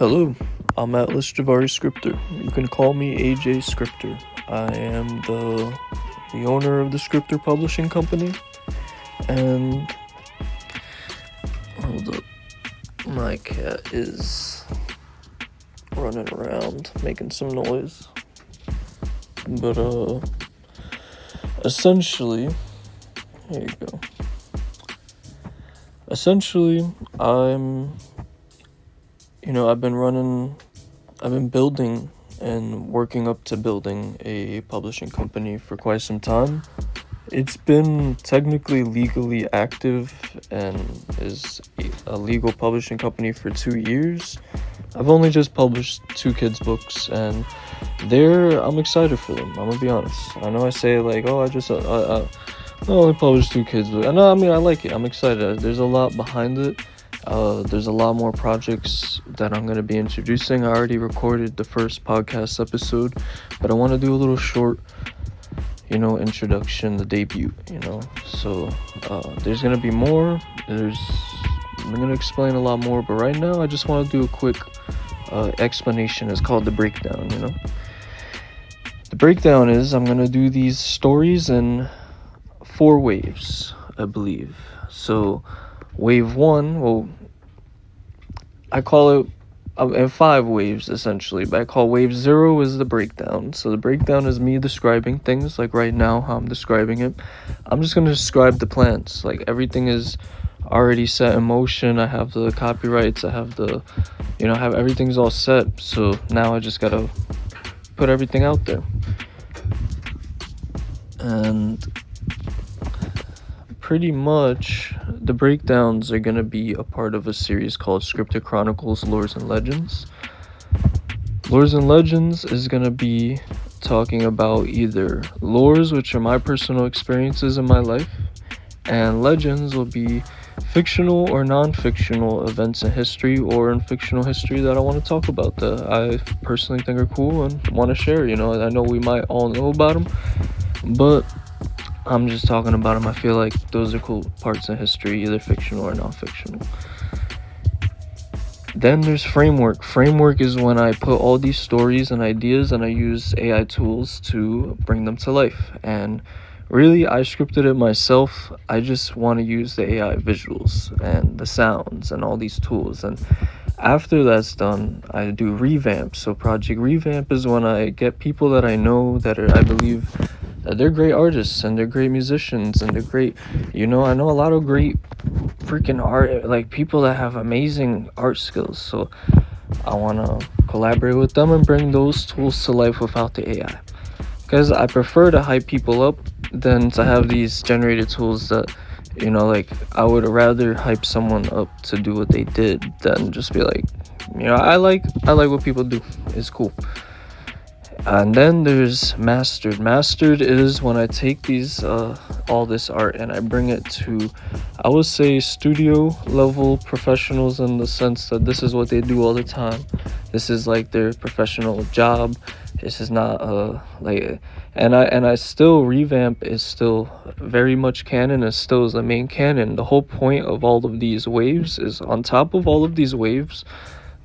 Hello, I'm Atlas Javari Scripter. You can call me AJ Scripter. I am the owner of the Scripter Publishing Company, and hold up, my cat is running around making some noise. But essentially, here you go. Essentially, I've been building and working up to building a publishing company for quite some time. It's been technically legally active and is a legal publishing company for 2 years. I've only just published 2 kids' books, and I'm excited for them. I'm gonna be honest. I know I say like, oh, I only published 2 kids' books. And I like it. I'm excited. There's a lot behind it. There's a lot more projects that I'm going to be introducing. I already recorded the first podcast episode, but I want to do a little short, introduction, the debut, So, there's going to be more. I'm going to explain a lot more, but right now I just want to do a quick explanation. It's called the breakdown, The breakdown is I'm going to do these stories in 4 waves, I believe. So, wave 1, I call it in 5 waves essentially, but I call wave 0 is the breakdown. So the breakdown is me describing things, like right now how I'm describing it. I'm just going to describe the plans, like everything is already set in motion. I have the copyrights, I have have everything's all set. So now I just got to put everything out there. And pretty much the breakdowns are going to be a part of a series called Chronicles, Lores and Legends. Lores and Legends is going to be talking about either lores, which are my personal experiences in my life, and legends will be fictional or non-fictional events in history or in fictional history that I want to talk about that I personally think are cool and want to share. I know we might all know about them, but I'm just talking about them. I feel like those are cool parts in history, either fictional or non-fictional. Then there's framework. Framework is when I put all these stories and ideas and I use AI tools to bring them to life. And really, I scripted it myself. I just want to use the AI visuals and the sounds and all these tools. And after that's done, I do revamp. So project revamp is when I get people that I know I believe that they're great artists and they're great musicians and they're great, I know a lot of great freaking art, like people that have amazing art skills. So I want to collaborate with them and bring those tools to life without the AI. Because I prefer to hype people up than to have these generated tools that, I would rather hype someone up to do what they did than just be like, I like what people do. It's cool. And then there's mastered. Mastered is when I take these all this art and I bring it to, I would say, studio level professionals, in the sense that this is what they do all the time. This is like their professional job. This is not and I still revamp is still very much canon. It still is the main canon. The whole point of all of these waves is, on top of all of these waves,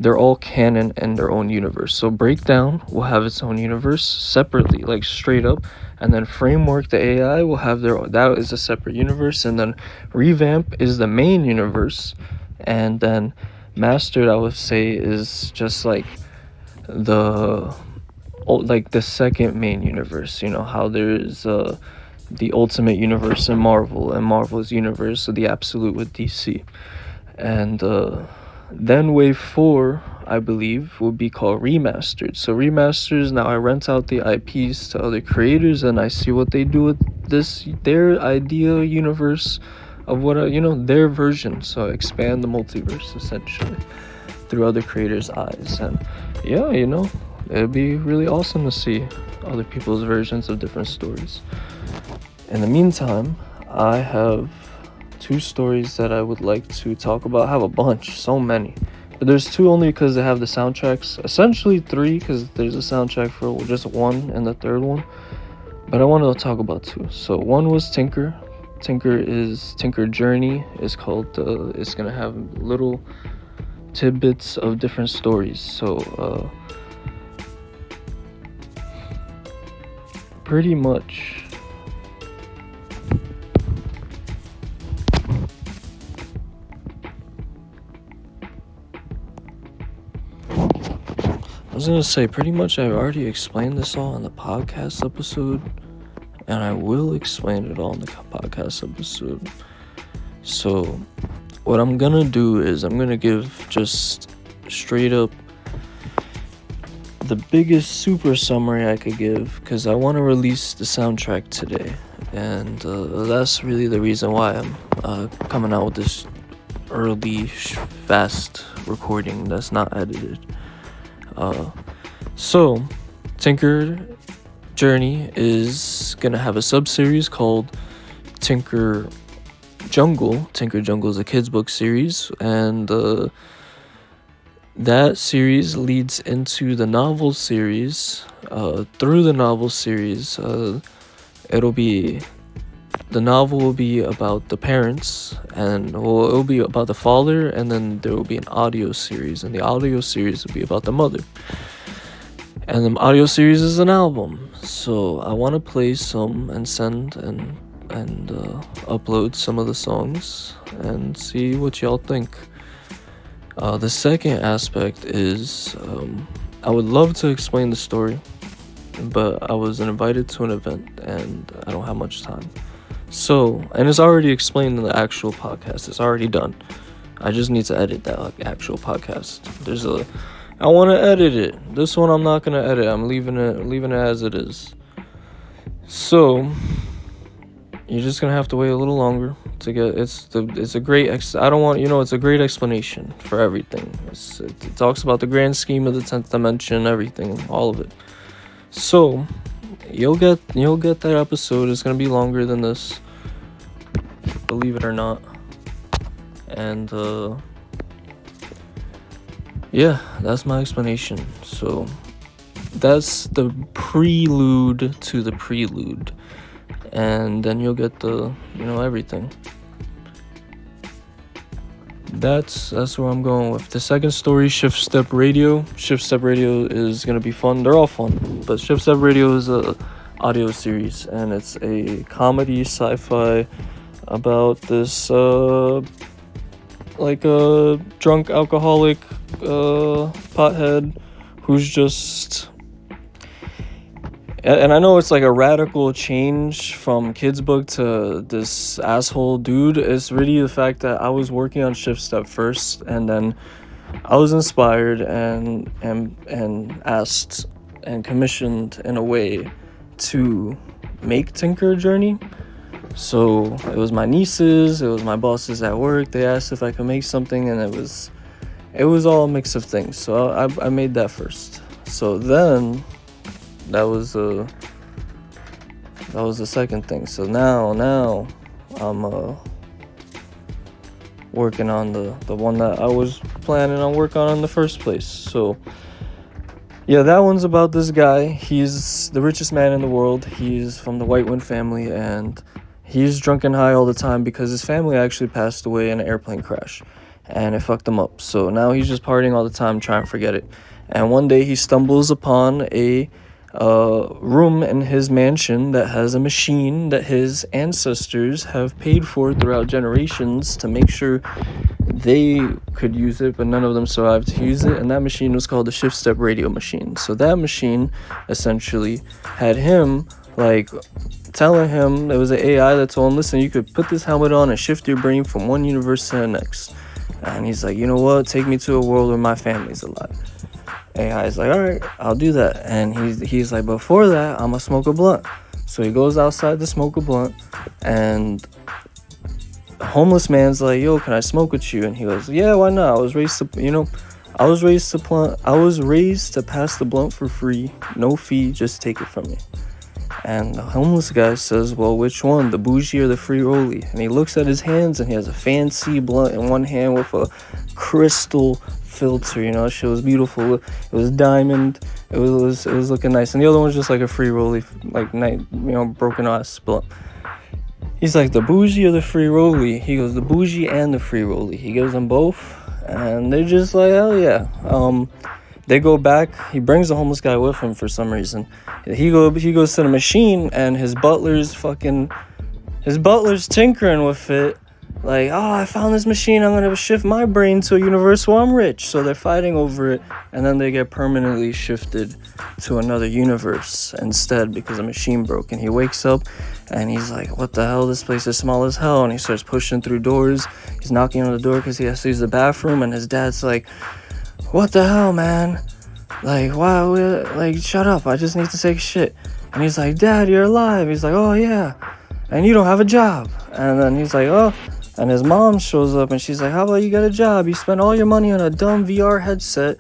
they're all canon in their own universe. So breakdown will have its own universe separately, like straight up, and then framework, the AI, will have that is a separate universe, and then revamp is the main universe, and then mastered, I would say, is just like the second main universe. How there is the ultimate universe in Marvel, and Marvel's universe, so the absolute with DC, and then wave 4, I believe, will be called remastered. So remasters, now I rent out the IPs to other creators and I see what they do with their idea universe of what, their version. So I expand the multiverse essentially through other creators' eyes. And yeah, it'd be really awesome to see other people's versions of different stories. In the meantime, I have 2 stories that I would like to talk about. I have a bunch, so many, but there's 2 only because they have the soundtracks. Essentially 3 because there's a soundtrack for just 1 and the 3rd one, but I wanted to talk about 2. So one was Tinker Journey is called. It's gonna have little tidbits of different stories. So pretty much I was gonna say, pretty much I've already explained this all in the podcast episode, and I will explain it all in the podcast episode. So what I'm gonna do is I'm gonna give just straight up the biggest super summary I could give, because I want to release the soundtrack today, and that's really the reason why I'm coming out with this early fast recording that's not edited. So Tinker Journey is gonna have a sub-series called Tinker Jungle. Tinker Jungle is a kids book series, and that series leads into the novel series. Through the novel series, the novel will be about the parents, and it'll be about the father, and then there will be an audio series, and the audio series will be about the mother. And the audio series is an album, so I want to play some and send and upload some of the songs and see what y'all think. The second aspect is I would love to explain the story, but I was invited to an event and I don't have much time. So, and it's already explained in the actual podcast. It's already done. I just need to edit that actual podcast. I want to edit it. This one I'm not gonna edit. I'm leaving it as it is. So you're just gonna have to wait a little longer to get. It's a great. It's a great explanation for everything. It talks about the grand scheme of the 10th dimension, everything, all of it. So you'll get that episode. It's gonna be longer than this, believe it or not. And yeah, that's my explanation. So that's the prelude to the prelude, and then you'll get the everything. That's where I'm going with the second story. Shift Step Radio. Shift Step Radio is gonna be fun. They're all fun, but Shift Step Radio is a audio series, and it's a comedy sci-fi about this like a drunk alcoholic pothead who's just, and I know it's like a radical change from kids book to this asshole dude. It's really the fact that I was working on Shift Step first, and then I was inspired and asked and commissioned in a way to make Tinker Journey. So it was my nieces, it was my bosses at work. They asked if I could make something, and it was all a mix of things. So I made that first. So then that was the second thing. So now I'm working on the one that I was planning on working on in the first place. So yeah, that one's about this guy. He's the richest man in the world. He's from the Whitewind family, and he's drunk and high all the time because his family actually passed away in an airplane crash, and it fucked him up. So now he's just partying all the time, trying to forget it. And one day he stumbles upon a room in his mansion that has a machine that his ancestors have paid for throughout generations to make sure they could use it, but none of them survived to use it. And that machine was called the Shift Step Radio machine. So that machine essentially had him telling him, there was an AI that told him, listen, you could put this helmet on and shift your brain from one universe to the next. And he's like, you know what, take me to a world where my family's alive. AI is like, all right, I'll do that. And he's like, before that, I'm gonna smoke a blunt. So he goes outside to smoke a blunt, and the homeless man's like, yo, can I smoke with you? And he goes, yeah, why not? I was raised to pass the blunt for free, no fee, just take it from me. And the homeless guy says, well, which one, the bougie or the free rollie? And he looks at his hands, and he has a fancy blunt in one hand with a crystal filter, that shit was beautiful. It was diamond. It was looking nice. And the other one's just like a free rollie, broken ass blunt. He's like, the bougie or the free rollie? He goes, the bougie and the free rollie. He gives them both, And they're just like, hell yeah. They go back. He brings the homeless guy with him for some reason. He goes to the machine, and his butler's tinkering with it. Like, oh, I found this machine. I'm gonna shift my brain to a universe where I'm rich. So they're fighting over it, and then they get permanently shifted to another universe instead because the machine broke. And he wakes up, and he's like, what the hell? This place is small as hell. And he starts pushing through doors. He's knocking on the door because he has to use the bathroom. And his dad's like, what the hell, man? Like, wow, like, shut up. I just need to take a shit. And he's like, Dad, you're alive. He's like, oh, yeah. And you don't have a job. And then he's like, oh. And his mom shows up, and she's like, how about you get a job? You spent all your money on a dumb VR headset,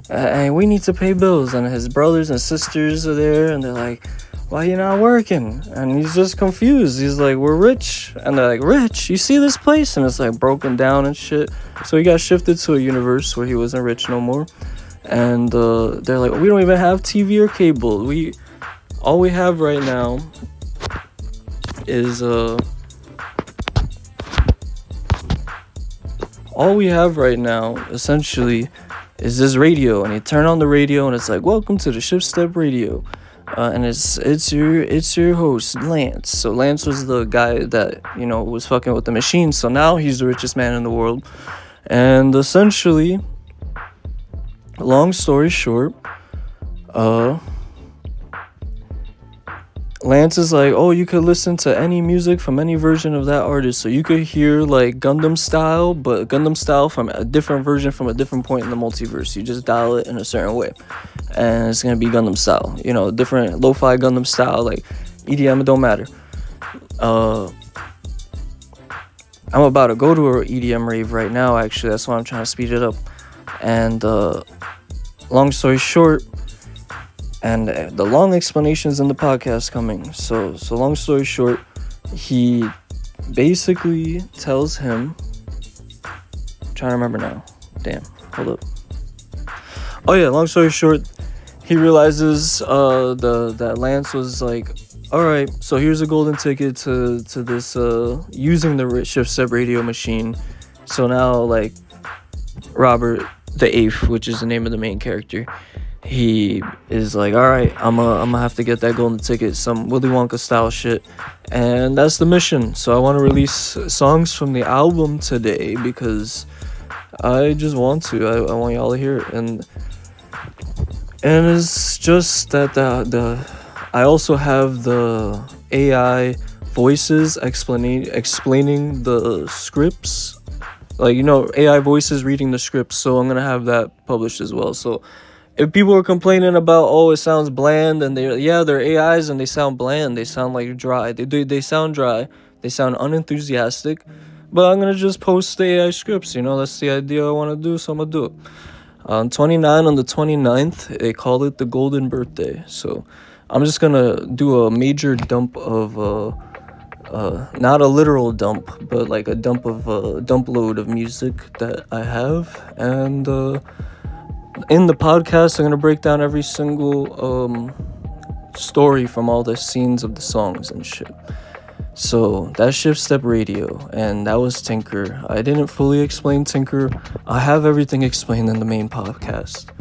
and we need to pay bills. And his brothers and sisters are there, and they're like, why you not working? And he's just confused. He's like, we're rich. And they're like, rich? You see this place? And it's like broken down and shit. So he got shifted to a universe where he wasn't rich no more. And they're like, we don't even have TV or cable. All we have right now is essentially is this radio. And you turn on the radio, and it's like, welcome to the Shift Step Radio. And it's your host, Lance. So Lance was the guy that, was fucking with the machine. So now he's the richest man in the world. And essentially, long story short, Lance is like, oh, you could listen to any music from any version of that artist. So you could hear like Gundam Style, but Gundam Style from a different version from a different point in the multiverse. You just dial it in a certain way, and it's gonna be Gundam Style. Different lo-fi Gundam Style, like EDM. It don't matter. I'm about to go to a EDM rave right now. Actually, that's why I'm trying to speed it up. And long story short. And the long explanations in the podcast coming. So long story short, he basically tells him. I'm trying to remember now. Damn, hold up. Oh yeah, long story short, he realizes that Lance was like, all right, so here's a golden ticket to this using the Shift Step Radio machine. So now like Robert the Eighth, which is the name of the main character. He is like, all right, I'm gonna have to get that golden ticket, some Willy Wonka style shit, and that's the mission. So I want to release songs from the album today because I just want to. I want y'all to hear it, and it's just that I also have the AI voices explaining the scripts, like AI voices reading the scripts. So I'm gonna have that published as well. So. If people are complaining about, oh, it sounds bland, and they're AIs and they sound bland, they sound like dry. They sound dry, they sound unenthusiastic, but I'm gonna just post the AI scripts. That's the idea I want to do, so I'm gonna do it. On the 29th, they call it the Golden Birthday. So I'm just gonna do a major dump of not a literal dump, but like a dump load of music that I have, and in the podcast, I'm going to break down every single story from all the scenes of the songs and shit. So that's Shift Step Radio, and that was Tinker. I didn't fully explain Tinker. I have everything explained in the main podcast.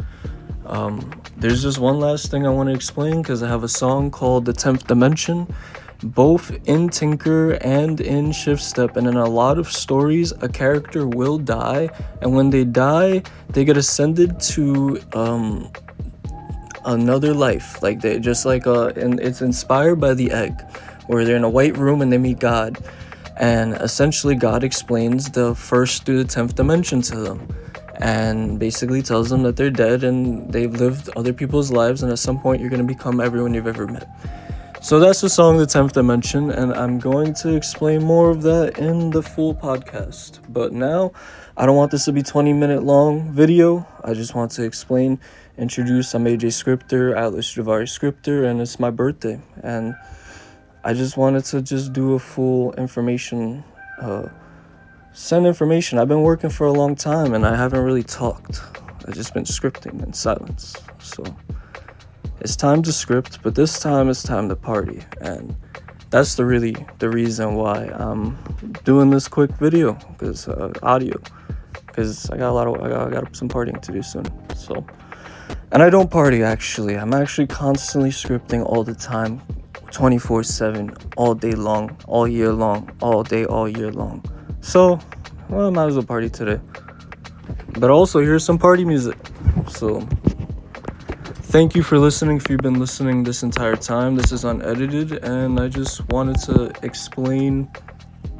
There's just one last thing I want to explain because I have a song called The 10th Dimension, both in Tinker and in Shift Step. And in a lot of stories, a character will die, and when they die, they get ascended to another life. Like they just like and it's inspired by the egg, where they're in a white room and they meet God, and essentially God explains the first through the 10th dimension to them, and basically tells them that they're dead and they've lived other people's lives, and at some point you're going to become everyone you've ever met. So that's the song, The 10th Dimension, and I'm going to explain more of that in the full podcast. But now, I don't want this to be 20-minute long video. I just want to introduce, I'm AJ Scripter, Atlas Javari Scripter, and it's my birthday. And I just wanted to just do a full send information. I've been working for a long time, and I haven't really talked. I've just been scripting in silence, so... It's time to script, but this time it's time to party, and that's the reason why I'm doing this quick video, because audio, because I got some partying to do soon. So, and I don't party actually. I'm actually constantly scripting all the time, 24/7, all day long, all year long, all day, all year long. So, well, I might as well party today. But also, here's some party music. So, thank you for listening. If you've been listening this entire time, this is unedited, and I just wanted to explain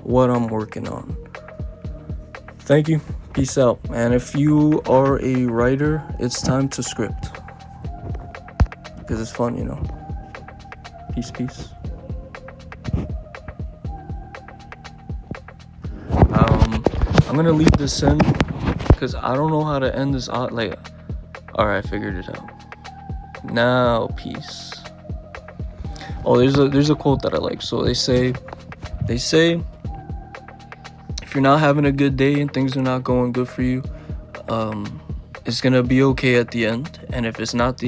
what I'm working on. Thank you. Peace out. And if you are a writer, it's time to script. Because it's fun, you know. Peace, peace. I'm gonna leave this in because I don't know how to end this out. Like, alright, I figured it out. Now, peace. Oh, there's a quote that I like. So they say, if you're not having a good day and things are not going good for you, it's gonna be okay at the end. And if it's not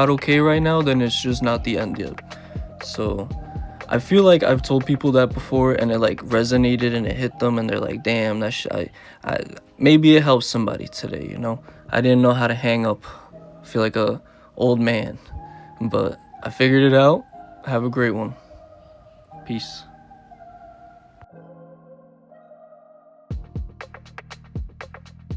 okay right now, then it's just not the end yet. So I feel like I've told people that before, and it like resonated and it hit them, and they're like, damn, that shit, I maybe it helps somebody today, you know. I didn't know how to hang up. I feel like a old man, but I figured it out. Have a great one. Peace.